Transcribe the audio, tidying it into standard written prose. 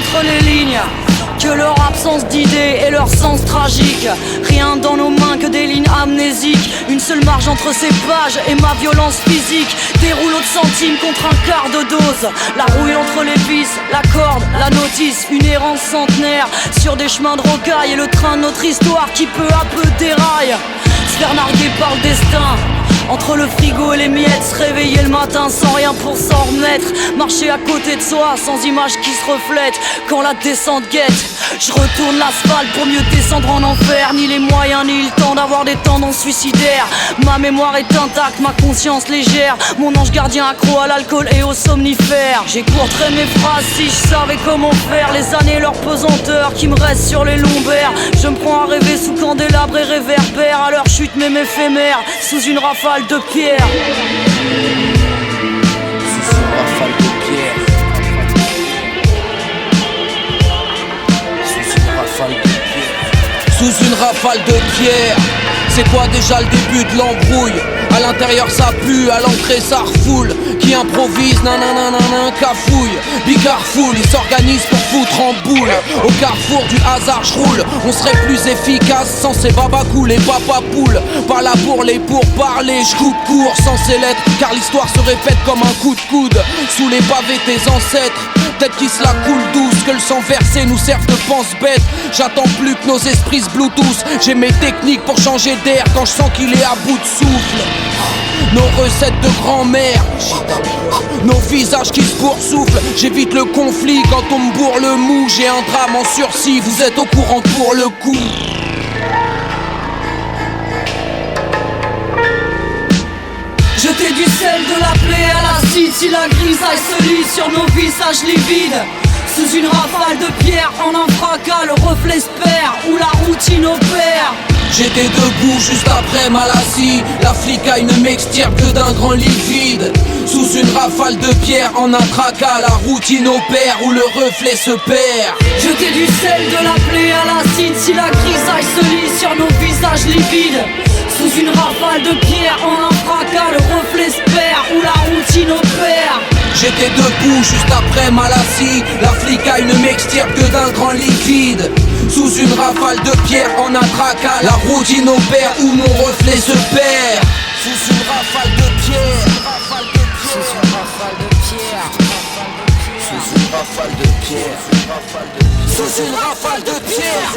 entre les lignes que leur absence d'idées et leur sens tragique. Rien dans nos mains que des lignes amnésiques. Une seule marge entre ces pages et ma violence physique. Des rouleaux de centimes contre un quart de dose. La rouille entre les vis, la corde, la notice. Une errance centenaire sur des chemins de rocaille. Et le train de notre histoire qui peu à peu déraille. Se faire narguer par le destin. Entre le frigo et les miettes, se réveiller le matin sans rien pour s'en remettre. Marcher à côté de soi sans image qui se reflète. Quand la descente guette, je retourne l'asphalte pour mieux descendre en enfer. Ni les moyens ni le temps d'avoir des tendons suicidaires. Ma mémoire est intacte, ma conscience légère. Mon ange gardien accro à l'alcool et aux somnifères. J'écourterais mes phrases si je savais comment faire. Les années, leur pesanteur qui me reste sur les lombaires. Je me prends à rêver sous candélabre et réverbère. À leur chute même éphémère, sous une rafale de pierre. Sous une rafale de pierre. Sous une rafale de pierre. Sous une rafale de pierre. C'est quoi déjà le début de l'embrouille? À l'intérieur ça pue, à l'entrée ça refoule. Qui improvise, nananananan, cafouille. Bigarfoule, il s'organise pour foutre en boule. Au carrefour du hasard j'roule. On serait plus efficace sans ces babacous, les papapoules. Pas là pour les pourparlers, j'coupe court sans ces lettres. Car l'histoire se répète comme un coup de coude. Sous les pavés tes ancêtres, peut-être qu'ils se la coulent douce. Que le sang versé nous serve de pense-bête. J'attends plus que nos esprits se bluetooth. J'ai mes techniques pour changer d'air quand je sens qu'il est à bout de souffle. Nos recettes de grand-mère, nos visages qui se poursufflent. J'évite le conflit quand on me bourre le mou. J'ai un drame en sursis, vous êtes au courant pour le coup. Jeter du sel, de la plaie à l'acide. Si la grisaille se lit sur nos visages livides. Sous une rafale de pierre, en un fracas, le reflet se perd, où la routine opère. J'étais debout juste après Malassie. La flicaille ne m'extirpe que d'un grand lit vide. Sous une rafale de pierre, en un tracas, la routine opère, où le reflet se perd. Jeter du sel, de la plaie à l'acide. Si la grisaille se lit sur nos visages livides. Sous une rafale de pierre, en un fracas, le reflet se perd, où la routine opère. J'étais debout juste après Malassie. La flicaille ne m'extirpe que d'un grand liquide. Sous une rafale de pierre, en un tracas, la routine opère, où mon reflet se perd. Sous une rafale de pierre. Sous une rafale de pierre. Sous une rafale de pierre. Sous une rafale de pierre.